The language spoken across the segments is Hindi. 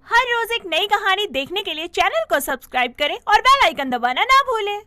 हर रोज एक नई कहानी देखने के लिए चैनल को सब्सक्राइब करें और बेल आइकन दबाना ना भूलें।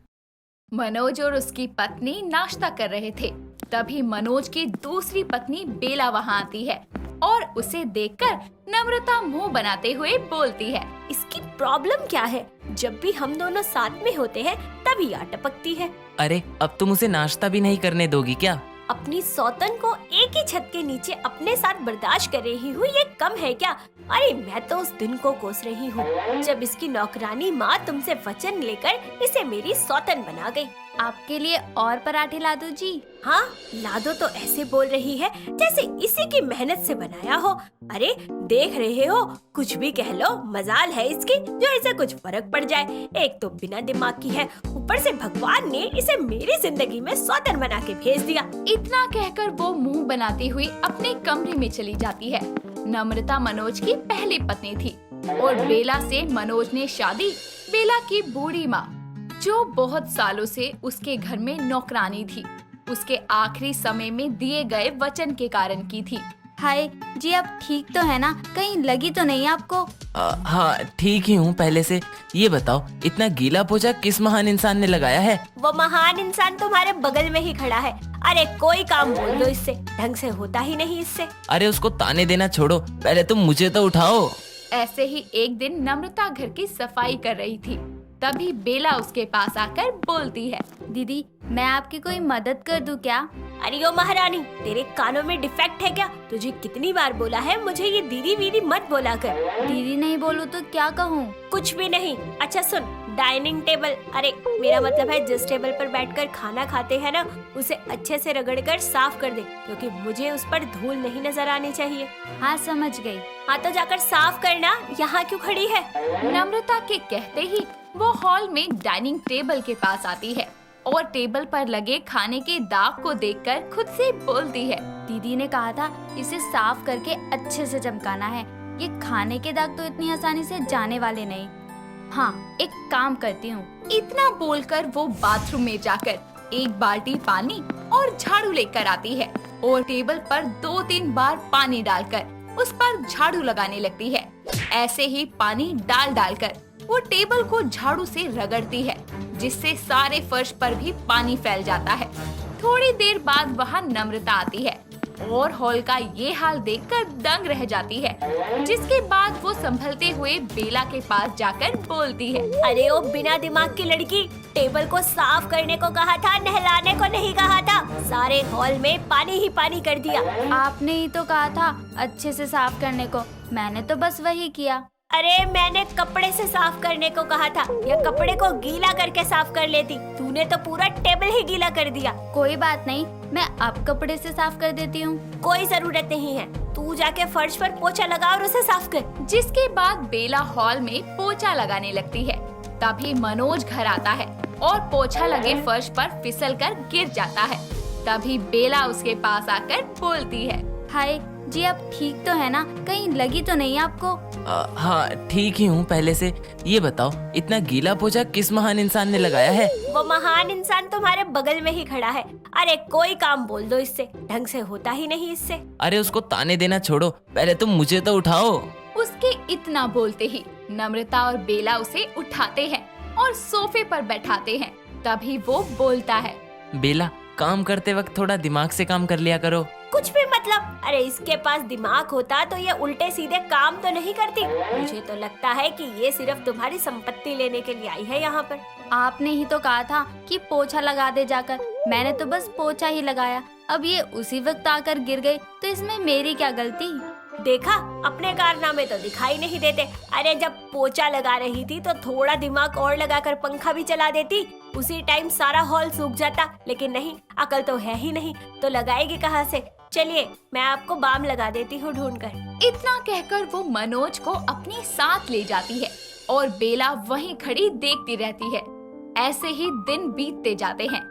मनोज और उसकी पत्नी नाश्ता कर रहे थे। तभी मनोज की दूसरी पत्नी बेला वहाँ आती है और उसे देखकर नम्रता मुंह बनाते हुए बोलती है, इसकी प्रॉब्लम क्या है? जब भी हम दोनों साथ में होते हैं तभी आ टपकती है। अरे अब तुम उसे नाश्ता भी नहीं करने दोगी क्या? अपनी सौतन को एक ही छत के नीचे अपने साथ बर्दाश्त कर रही हूँ, ये कम है क्या? अरे मैं तो उस दिन को कोस रही हूँ जब इसकी नौकरानी माँ तुमसे वचन लेकर इसे मेरी सौतन बना गई। आपके लिए और पराठे ला दूं जी? हाँ ला दो। तो ऐसे बोल रही है जैसे इसी की मेहनत से बनाया हो। अरे देख रहे हो, कुछ भी कह लो, मजाल है इसकी जो इसे कुछ फर्क पड़ जाए। एक तो बिना दिमाग की है, ऊपर से भगवान ने इसे मेरी जिंदगी में सौतन बना के भेज दिया। इतना कहकर वो मुंह बनाती हुई अपने कमरे में चली जाती है। नम्रता मनोज की पहली पत्नी थी और बेला से मनोज ने शादी बेला की बूढ़ी माँ, जो बहुत सालों से उसके घर में नौकरानी थी, उसके आखिरी समय में दिए गए वचन के कारण की थी। हाय जी, आप ठीक तो है ना? कहीं लगी तो नहीं आपको? हाँ ठीक ही हूँ पहले से। ये बताओ, इतना गीला पोछा किस महान इंसान ने लगाया है? वो महान इंसान तुम्हारे बगल में ही खड़ा है। अरे कोई काम बोल दो इससे, ढंग से होता ही नहीं इससे। अरे उसको ताने देना छोड़ो, पहले तुम मुझे तो उठाओ। ऐसे ही एक दिन नम्रता घर की सफाई कर रही थी। तभी बेला उसके पास आकर बोलती है, दीदी मैं आपकी कोई मदद कर दूं क्या? अरे ओ महारानी, तेरे कानों में डिफेक्ट है क्या? तुझे कितनी बार बोला है मुझे ये दीदी वीदी मत बोला कर। दीदी नहीं बोलूं तो क्या कहूँ? कुछ भी नहीं। अच्छा सुन, डाइनिंग टेबल, अरे मेरा मतलब है जिस टेबल पर बैठकर खाना खाते हैं ना, उसे अच्छे से रगड़कर साफ कर दे, क्योंकि मुझे उस पर धूल नहीं नजर आनी चाहिए। हाँ समझ गई। हाँ तो जाकर साफ करना, यहाँ क्यों खड़ी है? नम्रता के कहते ही वो हॉल में डाइनिंग टेबल के पास आती है और टेबल पर लगे खाने के दाग को देखकर खुद से बोलती है, दीदी ने कहा था इसे साफ करके अच्छे से चमकाना है। ये खाने के दाग तो इतनी आसानी से जाने वाले नहीं। हाँ एक काम करती हूँ। इतना बोलकर वो बाथरूम में जाकर एक बाल्टी पानी और झाड़ू लेकर आती है और टेबल पर 2-3 बार पानी डालकर उस पर झाड़ू लगाने लगती है। ऐसे ही पानी डाल डालकर वो टेबल को झाड़ू से रगड़ती है, जिससे सारे फर्श पर भी पानी फैल जाता है। थोड़ी देर बाद वहाँ नम्रता आती है और हॉल का ये हाल देखकर दंग रह जाती है, जिसके बाद वो संभलते हुए बेला के पास जाकर बोलती है, अरे ओ बिना दिमाग की लड़की, टेबल को साफ करने को कहा था, नहलाने को नहीं कहा था। सारे हॉल में पानी ही पानी कर दिया। आपने ही तो कहा था अच्छे से साफ करने को, मैंने तो बस वही किया। अरे मैंने कपड़े से साफ करने को कहा था, या कपड़े को गीला करके साफ कर लेती। तूने तो पूरा टेबल ही गीला कर दिया। कोई बात नहीं, मैं अब कपड़े से साफ कर देती हूँ। कोई जरूरत नहीं है, तू जाके फर्श पर पोछा लगा और उसे साफ कर। जिसके बाद बेला हॉल में पोछा लगाने लगती है। तभी मनोज घर आता है और पोछा लगे फर्श पर फिसल कर गिर जाता है। तभी बेला उसके पास आकर बोलती है, हाय जी, आप ठीक तो है ना? कहीं लगी तो नहीं आपको? हाँ ठीक ही हूँ पहले से। ये बताओ, इतना गीला पोछा किस महान इंसान ने लगाया है? वो महान इंसान तुम्हारे बगल में ही खड़ा है। अरे कोई काम बोल दो इससे, ढंग से होता ही नहीं इससे। अरे उसको ताने देना छोड़ो, पहले तुम मुझे तो उठाओ। उसके इतना बोलते ही नम्रता और बेला उसे उठाते हैं और सोफे पर बैठाते हैं। तभी वो बोलता है, बेला काम करते वक्त थोड़ा दिमाग से काम कर लिया करो। कुछ भी मतलब? अरे इसके पास दिमाग होता तो ये उल्टे सीधे काम तो नहीं करती। मुझे तो लगता है कि ये सिर्फ तुम्हारी संपत्ति लेने के लिए आई है यहाँ पर। आपने ही तो कहा था कि पोछा लगा दे जाकर, मैंने तो बस पोछा ही लगाया। अब ये उसी वक्त आकर गिर गई तो इसमें मेरी क्या गलती? देखा, अपने कारनामे तो दिखाई नहीं देते। अरे जब पोछा लगा रही थी तो थोड़ा दिमाग और लगाकर पंखा भी चला देती, उसी टाइम सारा हॉल सूख जाता। लेकिन नहीं, अकल तो है ही नहीं, तो लगाएगी कहाँ से? चलिए मैं आपको बाम लगा देती हूँ ढूंढ कर। इतना कहकर वो मनोज को अपने साथ ले जाती है और बेला वहीं खड़ी देखती रहती है। ऐसे ही दिन बीतते जाते हैं।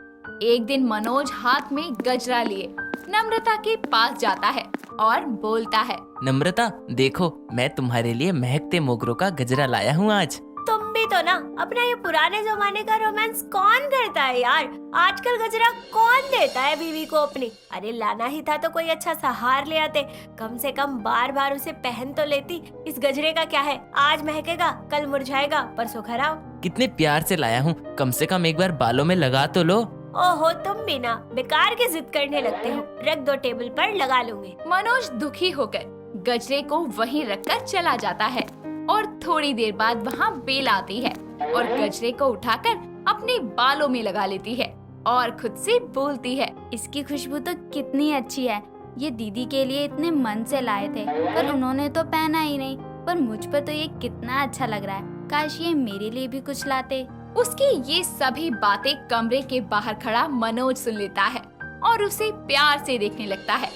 एक दिन मनोज हाथ में गजरा लिए नम्रता के पास जाता है और बोलता है, नम्रता देखो, मैं तुम्हारे लिए महकते मोगरों का गजरा लाया हूँ आज। तुम भी तो ना, अपना ये पुराने जमाने का रोमांस कौन करता है यार। आजकल गजरा कौन देता है बीवी को अपनी। अरे लाना ही था तो कोई अच्छा सा हार ले आते, कम से कम बार बार उसे पहन तो लेती। इस गजरे का क्या है, आज महकेगा, कल मुरझाएगा, परसों खराब। कितने प्यार से लाया हूँ, कम से कम एक बार बालों में लगा तो लो। ओहो, तुम भी ना बेकार की जिद करने लगते हो। रख दो टेबल पर, लगा लूंगी। मनोज दुखी होकर गजरे को वहीं रखकर चला जाता है और थोड़ी देर बाद वहाँ बेला आती है और गजरे को उठाकर अपने बालों में लगा लेती है और खुद से बोलती है, इसकी खुशबू तो कितनी अच्छी है। ये दीदी के लिए इतने मन से लाए थे पर उन्होंने तो पहना ही नहीं, पर मुझ पर तो ये कितना अच्छा लग रहा है। काश ये मेरे लिए भी कुछ लाते। उसकी ये सभी बातें कमरे के बाहर खड़ा मनोज सुन लेता है और उसे प्यार से देखने लगता है।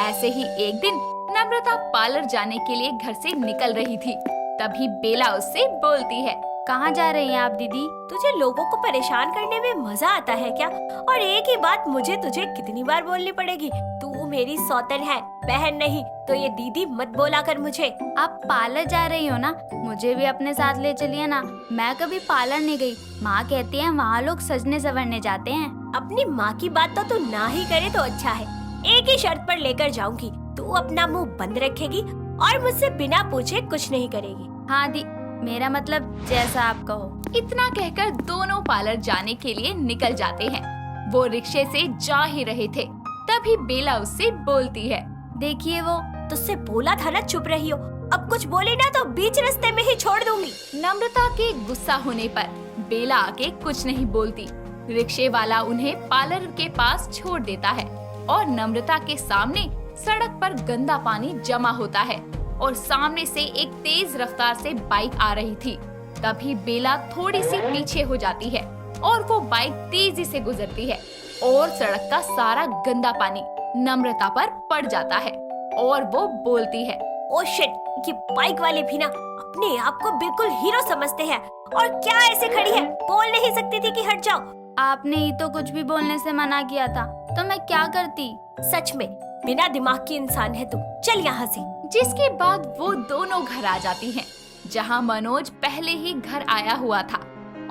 ऐसे ही एक दिन नम्रता पार्लर जाने के लिए घर से निकल रही थी। तभी बेला उससे बोलती है, कहाँ जा रही हैं आप दीदी? तुझे लोगों को परेशान करने में मजा आता है क्या? और एक ही बात मुझे तुझे कितनी बार बोलनी पड़ेगी, तू मेरी सौतन है, बहन नहीं। तो ये दीदी मत बोला कर मुझे। आप पार्लर जा रही हो ना, मुझे भी अपने साथ ले चलिए ना। मैं कभी पार्लर नहीं गई। माँ कहती है वहाँ लोग सजने संवरने जाते हैं। अपनी माँ की बात तो तू ना ही करे तो अच्छा है। एक ही शर्त पर लेकर जाऊंगी, तू अपना मुंह बंद रखेगी और मुझसे बिना पूछे कुछ नहीं करेगी। हाँ दी, मेरा मतलब जैसा आप कहो। इतना कहकर दोनों पार्लर जाने के लिए निकल जाते हैं। वो रिक्शे से जा ही रहे थे, तभी बेला उससे बोलती है, देखिए वो। तुझसे बोला था ना चुप रही हो, अब कुछ बोली ना तो बीच रास्ते में ही छोड़ दूंगी। नम्रता के गुस्सा होने पर बेला आके कुछ नहीं बोलती। रिक्शे वाला उन्हें पार्लर के पास छोड़ देता है और नम्रता के सामने सड़क पर गंदा पानी जमा होता है और सामने से एक तेज रफ्तार से बाइक आ रही थी। तभी बेला थोड़ी सी पीछे हो जाती है और वो बाइक तेजी से गुजरती है और सड़क का सारा गंदा पानी नम्रता पर पड़ जाता है और वो बोलती है, ओ शिट, ये बाइक वाले भी ना अपने आप को बिल्कुल हीरो समझते हैं। और क्या ऐसे खड़ी है, बोल नहीं सकती थी कि हट जाओ? आपने ही तो कुछ भी बोलने से मना किया था, तो मैं क्या करती? सच में बिना दिमाग की इंसान है तू, चल यहाँ से। जिसके बाद वो दोनों घर आ जाती हैं, जहाँ मनोज पहले ही घर आया हुआ था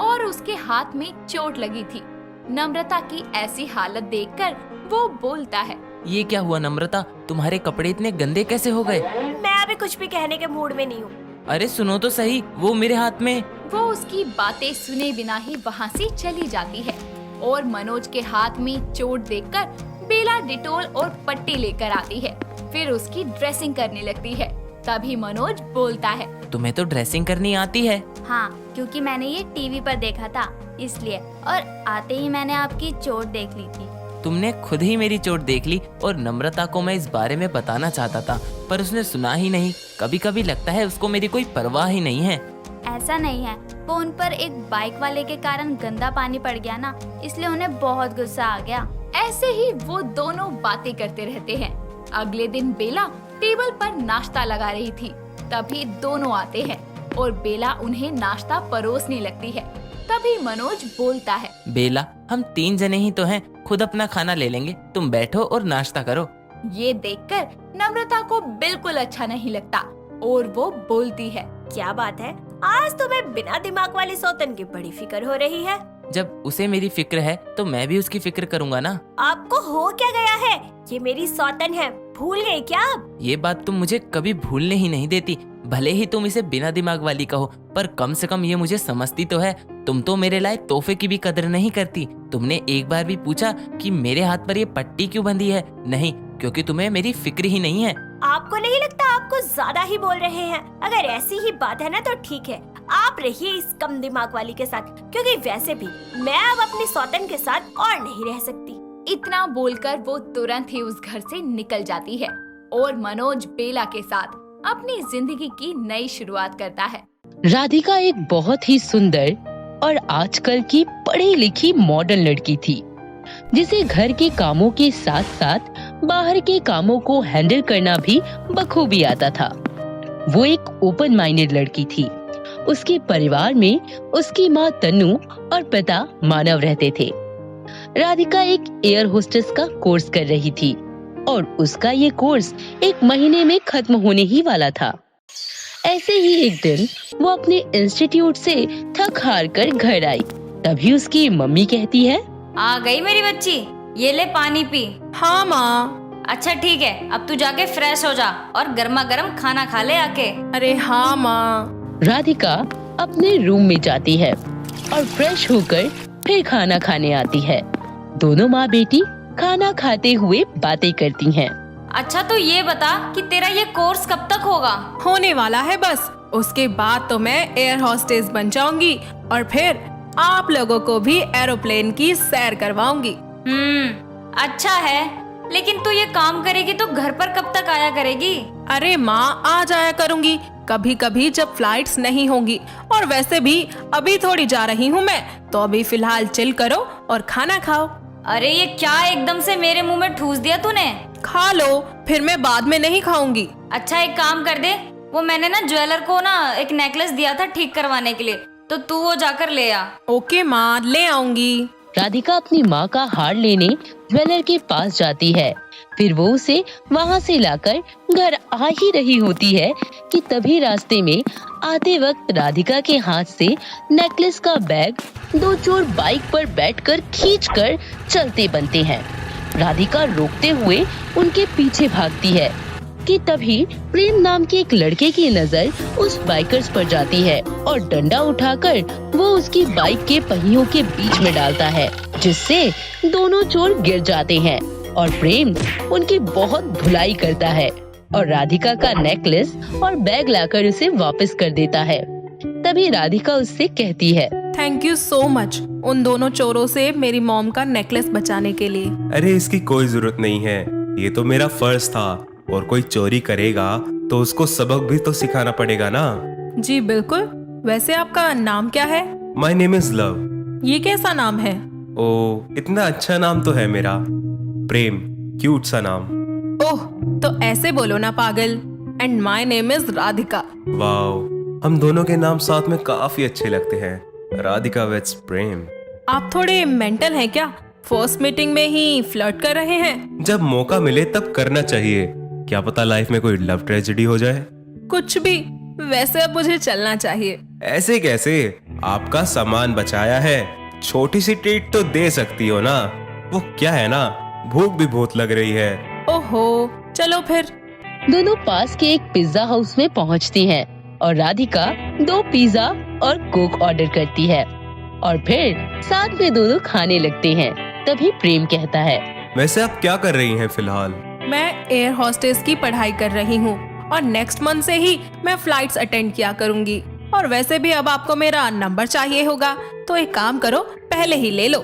और उसके हाथ में चोट लगी थी। नम्रता की ऐसी हालत देखकर वो बोलता है, ये क्या हुआ नम्रता, तुम्हारे कपड़े इतने गंदे कैसे हो गए? मैं अभी कुछ भी कहने के मूड में नहीं हूँ। अरे सुनो तो सही, वो मेरे हाथ में। वो उसकी बातें सुने बिना ही वहाँ से चली जाती है और मनोज के हाथ में चोट देखकर बेला डिटोल और पट्टी लेकर आती है। फिर उसकी ड्रेसिंग करने लगती है। तभी मनोज बोलता है, तुम्हें तो ड्रेसिंग करनी आती है? हाँ, क्योंकि मैंने ये टीवी पर देखा था इसलिए, और आते ही मैंने आपकी चोट देख ली थी। तुमने खुद ही मेरी चोट देख ली और नम्रता को मैं इस बारे में बताना चाहता था पर उसने सुना ही नहीं। कभी कभी लगता है उसको मेरी कोई परवाह ही नहीं है। ऐसा नहीं है, वो उन पर एक बाइक वाले के कारण गंदा पानी पड़ गया ना, इसलिए उन्हें बहुत गुस्सा आ गया। ऐसे ही वो दोनों बातें करते रहते हैं। अगले दिन बेला टेबल पर नाश्ता लगा रही थी। तभी दोनों आते हैं और बेला उन्हें नाश्ता परोसने लगती है। तभी मनोज बोलता है, बेला, हम 3 जने ही तो हैं, खुद अपना खाना ले लेंगे, तुम बैठो और नाश्ता करो। ये देखकर नम्रता को बिल्कुल अच्छा नहीं लगता और वो बोलती है, क्या बात है, आज तुम्हें बिना दिमाग वाली सौतन की बड़ी फिक्र हो रही है। जब उसे मेरी फिक्र है तो मैं भी उसकी फिक्र करूंगा ना। आपको हो क्या गया है, ये मेरी सौतन है, भूल गए क्या आप? ये बात तुम मुझे कभी भूलने ही नहीं देती। भले ही तुम इसे बिना दिमाग वाली कहो, पर कम से कम ये मुझे समझती तो है। तुम तो मेरे लाए तोहफे की भी कदर नहीं करती। तुमने एक बार भी पूछा कि मेरे हाथ पर ये पट्टी क्यों बंधी है? नहीं, क्योंकि तुम्हें मेरी फिक्र ही नहीं है। आपको नहीं लगता आप कुछ ज्यादा ही बोल रहे हैं? अगर ऐसी ही बात है ना तो ठीक है, आप रहिए इस कम दिमाग वाली के साथ, क्योंकि वैसे भी मैं अब अपनी सौतन के साथ और नहीं रह सकती। इतना बोलकर वो तुरंत ही उस घर से निकल जाती है और मनोज बेला के साथ अपनी जिंदगी की नई शुरुआत करता है। राधिका एक बहुत ही सुंदर और आजकल की पढ़ी लिखी मॉडर्न लड़की थी, जिसे घर के कामों के साथ साथ बाहर के कामों को हैंडल करना भी बखूबी आता था। वो एक ओपन माइंडेड लड़की थी। उसके परिवार में उसकी माँ तन्नू और पिता मानव रहते थे। राधिका एक एयर होस्टेस का कोर्स कर रही थी और उसका ये कोर्स 1 महीने में खत्म होने ही वाला था। ऐसे ऐसे ही एक दिन वो अपने इंस्टीट्यूट से थक हार कर घर आई। तभी उसकी मम्मी कहती है, आ गई मेरी बच्ची, ये ले पानी पी। हाँ माँ। अच्छा ठीक है, अब तू जाके फ्रेश हो जा और गर्मा गर्म खाना खा ले आके। अरे हाँ माँ। राधिका अपने रूम में जाती है और फ्रेश होकर फिर खाना खाने आती है। दोनों माँ बेटी खाना खाते हुए बातें करती हैं। अच्छा तो ये बता कि तेरा ये कोर्स कब तक होगा? होने वाला है बस, उसके बाद तो मैं एयर होस्टेस बन जाऊंगी और फिर आप लोगों को भी एरोप्लेन की सैर करवाऊंगी। अच्छा है, लेकिन तू ये काम करेगी तो घर पर कब तक आया करेगी? अरे माँ, आ जाया करूंगी कभी कभी जब फ्लाइट्स नहीं होंगी, और वैसे भी अभी थोड़ी जा रही हूँ मैं, तो अभी फिलहाल चिल करो और खाना खाओ। अरे ये क्या एकदम से मेरे मुंह में ठूस दिया तूने? खा लो, फिर मैं बाद में नहीं खाऊंगी। अच्छा एक काम कर दे, वो मैंने ना ज्वेलर को ना एक नेकलेस दिया था ठीक करवाने के लिए, तो तू वो जाकर ले आ। ओके माँ, ले आऊंगी। राधिका अपनी माँ का हार लेने ज्वेलर के पास जाती है। फिर वो उसे वहाँ से लाकर घर आ ही रही होती है कि तभी रास्ते में आते वक्त राधिका के हाथ से नेकलेस का बैग दो चोर बाइक पर बैठकर खींचकर चलते बनते हैं। राधिका रोकते हुए उनके पीछे भागती है कि तभी प्रेम नाम के एक लड़के की नजर उस बाइकर्स पर जाती है और डंडा उठाकर वो उसकी बाइक के पहियों के बीच में डालता है, जिससे दोनों चोर गिर जाते हैं और प्रेम उनकी बहुत धुलाई करता है और राधिका का नेकलेस और बैग लाकर उसे वापस कर देता है। तभी राधिका उससे कहती है, थैंक यू सो मच उन दोनों चोरों से मेरी मॉम का नेकलेस बचाने के लिए। अरे इसकी कोई जरूरत नहीं है, ये तो मेरा फर्ज था, और कोई चोरी करेगा तो उसको सबक भी तो सिखाना पड़ेगा ना। जी बिल्कुल। वैसे आपका नाम क्या है? My name is love. ये कैसा नाम है? ओ, इतना अच्छा नाम तो है मेरा, प्रेम, क्यूट सा नाम। ओह, तो ऐसे बोलो ना पागल। And my name is Radhika. Wow, हम दोनों के नाम साथ में काफी अच्छे लगते हैं, राधिका विद प्रेम। आप थोड़े मेंटल हैं क्या? फर्स्ट मीटिंग में ही फ्लर्ट कर रहे हैं? जब मौका मिले तब करना चाहिए, क्या पता लाइफ में कोई लव ट्रेजेडी हो जाए। कुछ भी, वैसे अब मुझे चलना चाहिए। ऐसे कैसे? आपका सामान बचाया है, छोटी सी ट्रीट तो दे सकती हो ना। वो क्या है ना, भूख भी बहुत लग रही है। ओहो, चलो फिर। दोनों पास के एक पिज्जा हाउस में पहुंचती हैं और राधिका 2 पिज्जा और कोक ऑर्डर करती है और फिर साथ में दोनों खाने लगते हैं। तभी प्रेम कहता है, वैसे आप क्या कर रही हैं फिलहाल? मैं एयर होस्टेस की पढ़ाई कर रही हूँ और नेक्स्ट मंथ से ही मैं फ्लाइट्स अटेंड किया करूँगी। और वैसे भी अब आपको मेरा नंबर चाहिए होगा, तो एक काम करो, पहले ही ले लो।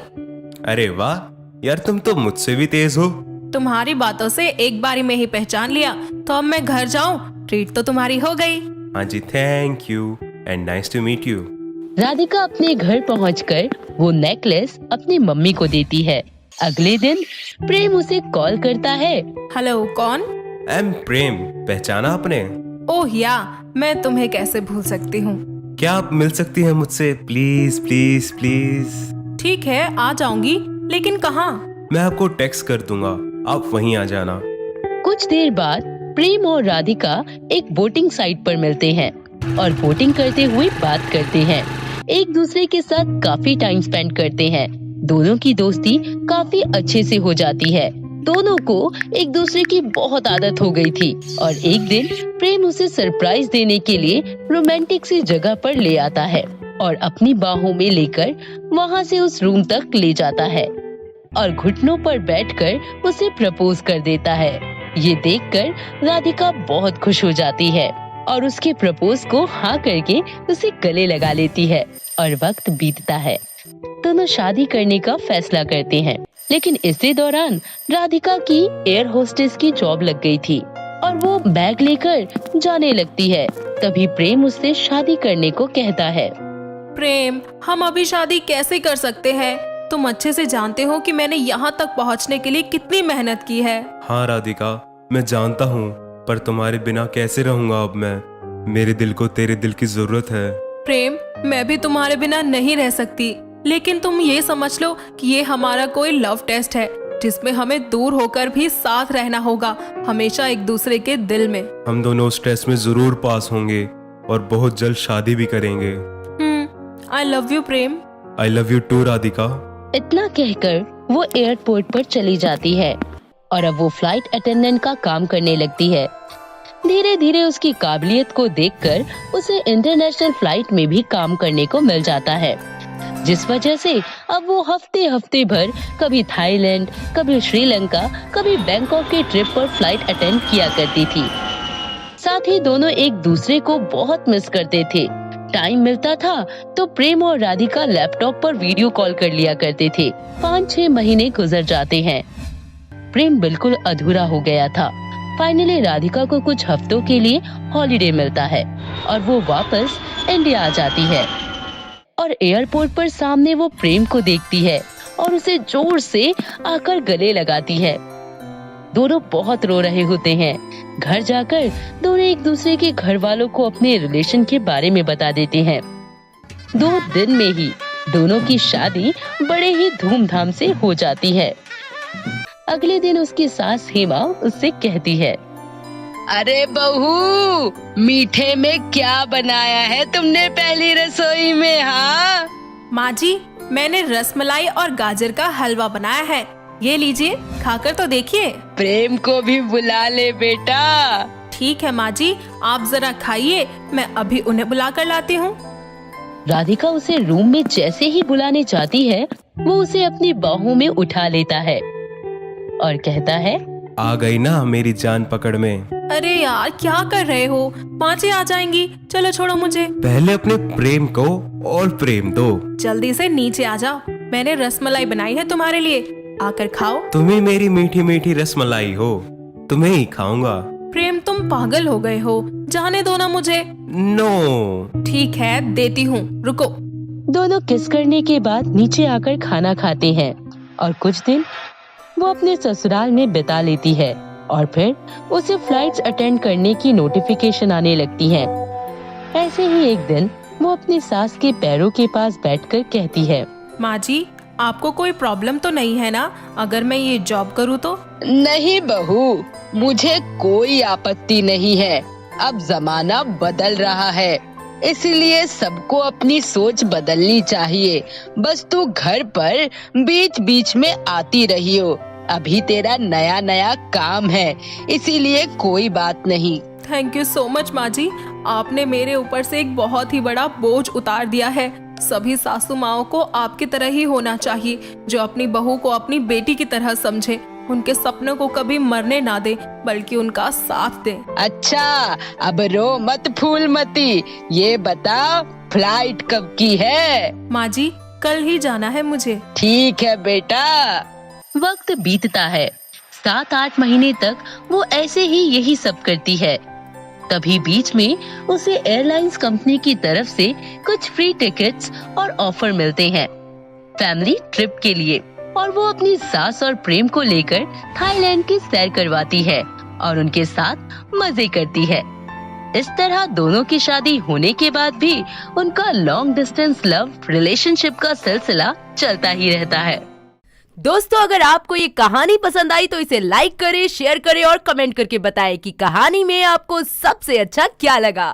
अरे वाह यार, तुम तो मुझसे भी तेज हो। तुम्हारी बातों से एक बारी में ही पहचान लिया, तो अब मैं घर जाऊँ, ट्रीट तो तुम्हारी हो गई। हाँ जी, thank you and nice to meet you. Radhika अपने घर पहुंचकर वो नेकलेस अपनी मम्मी को देती है। अगले दिन प्रेम उसे कॉल करता है। हेलो, कौन? आई एम प्रेम, पहचाना आपने? ओह या, मैं तुम्हें कैसे भूल सकती हूँ। क्या आप मिल सकती हैं मुझसे प्लीज प्लीज प्लीज? ठीक है, आ जाऊंगी, लेकिन कहाँ? मैं आपको टेक्स्ट कर दूंगा, आप वहीं आ जाना। कुछ देर बाद प्रेम और राधिका एक बोटिंग साइट पर मिलते हैं और बोटिंग करते हुए बात करते हैं। एक दूसरे के साथ काफी टाइम स्पेंड करते हैं। दोनों की दोस्ती काफी अच्छे से हो जाती है। दोनों को एक दूसरे की बहुत आदत हो गई थी और एक दिन प्रेम उसे सरप्राइज देने के लिए रोमांटिक सी जगह पर ले आता है और अपनी बाहों में लेकर वहाँ से उस रूम तक ले जाता है और घुटनों पर बैठकर उसे प्रपोज कर देता है। ये देखकर राधिका बहुत खुश हो जाती है और उसके प्रपोज को हाँ करके उसे गले लगा लेती है और वक्त बीतता है। दोनों शादी करने का फैसला करते हैं, लेकिन इसी दौरान राधिका की एयर होस्टेस की जॉब लग गई थी और वो बैग लेकर जाने लगती है। तभी प्रेम उससे शादी करने को कहता है। प्रेम, हम अभी शादी कैसे कर सकते हैं? तुम अच्छे से जानते हो कि मैंने यहाँ तक पहुँचने के लिए कितनी मेहनत की है। हाँ राधिका, मैं जानता हूँ, पर तुम्हारे बिना कैसे रहूँगा अब मैं? मेरे दिल को तेरे दिल की जरूरत है। प्रेम, मैं भी तुम्हारे बिना नहीं रह सकती, लेकिन तुम ये समझ लो कि ये हमारा कोई लव टेस्ट है जिसमें हमें दूर होकर भी साथ रहना होगा, हमेशा एक दूसरे के दिल में। हम दोनों उस टेस्ट में जरूर पास होंगे, और बहुत जल्द शादी भी करेंगे। I love you Prem. I love you too Radhika. इतना कहकर वो एयरपोर्ट पर चली जाती है और अब वो फ्लाइट अटेंडेंट का काम करने लगती है। धीरे धीरे उसकी काबिलियत को देखकर उसे इंटरनेशनल फ्लाइट में भी काम करने को मिल जाता है, जिस वजह से अब वो हफ्ते भर कभी थाईलैंड, कभी श्रीलंका, कभी बैंकॉक के ट्रिप पर फ्लाइट अटेंड किया करती थी। साथ ही दोनों एक दूसरे को बहुत मिस करते थे। टाइम मिलता था तो प्रेम और राधिका लैपटॉप पर वीडियो कॉल कर लिया करते थे। 5-6 महीने गुजर जाते हैं। प्रेम बिल्कुल अधूरा हो गया था। फाइनली राधिका को कुछ हफ्तों के लिए हॉलिडे मिलता है और वो वापस इंडिया आ जाती है और एयरपोर्ट पर सामने वो प्रेम को देखती है और उसे जोर से आकर गले लगाती है। दोनों बहुत रो रहे होते हैं। घर जाकर दोनों एक दूसरे के घर वालों को अपने रिलेशन के बारे में बता देते हैं। 2 दिन में ही दोनों की शादी बड़े ही धूमधाम से हो जाती है। अगले दिन उसकी सास हेमा उससे कहती है, अरे बहू, मीठे में क्या बनाया है तुमने पहली रसोई में? हाँ माँ जी, मैंने रसमलाई और गाजर का हलवा बनाया है। ये लीजिए, खाकर तो देखिए। प्रेम को भी बुला ले बेटा। ठीक है माँ जी, आप जरा खाइए, मैं अभी उन्हें बुला कर लाती हूँ। राधिका उसे रूम में जैसे ही बुलाने जाती है, वो उसे अपनी बाहों में उठा लेता है और कहता है, आ गई ना मेरी जान पकड़ में। अरे यार, क्या कर रहे हो? माँ जी आ जाएंगी, चलो छोड़ो मुझे। पहले अपने प्रेम को और प्रेम दो। जल्दी से नीचे आ जाओ, मैंने रसमलाई बनाई है तुम्हारे लिए, आकर खाओ। तुम ही मेरी मीठी मीठी रसमलाई हो, तुम्हें ही खाऊंगा। प्रेम, तुम पागल हो गए हो, जाने दो ना मुझे। नो। ठीक है, देती हूँ, रुको। दोनों किस करने के बाद नीचे आकर खाना खाते हैं और कुछ दिन वो अपने ससुराल में बिता लेती है और फिर उसे फ्लाइट्स अटेंड करने की नोटिफिकेशन आने लगती है। ऐसे ही एक दिन वो अपनी सास के पैरों के पास बैठकर कहती है, माँ जी, आपको कोई प्रॉब्लम तो नहीं है ना अगर मैं ये जॉब करूँ तो? नहीं बहू, मुझे कोई आपत्ति नहीं है। अब जमाना बदल रहा है, इसलिए सबको अपनी सोच बदलनी चाहिए। बस तू घर पर बीच बीच में आती रही हो। अभी तेरा नया नया काम है, इसीलिए कोई बात नहीं। थैंक यू सो मच माँ जी, आपने मेरे ऊपर से एक बहुत ही बड़ा बोझ उतार दिया है। सभी सासू माओं को आपकी तरह ही होना चाहिए, जो अपनी बहू को अपनी बेटी की तरह समझे, उनके सपनों को कभी मरने ना दे, बल्कि उनका साथ दे। अच्छा, अब रो मत फूलमती, ये बता फ्लाइट कब की है? माँ जी, कल ही जाना है मुझे। ठीक है बेटा। वक्त बीतता है। 7-8 महीने तक वो ऐसे ही यही सब करती है। तभी बीच में उसे एयरलाइंस कंपनी की तरफ से कुछ फ्री टिकट्स और ऑफर मिलते हैं फैमिली ट्रिप के लिए, और वो अपनी सास और प्रेम को लेकर थाईलैंड की सैर करवाती है और उनके साथ मजे करती है। इस तरह दोनों की शादी होने के बाद भी उनका लॉन्ग डिस्टेंस लव रिलेशनशिप का सिलसिला चलता ही रहता है। दोस्तों, अगर आपको ये कहानी पसंद आई तो इसे लाइक करें, शेयर करें और कमेंट करके बताएं कि कहानी में आपको सबसे अच्छा क्या लगा।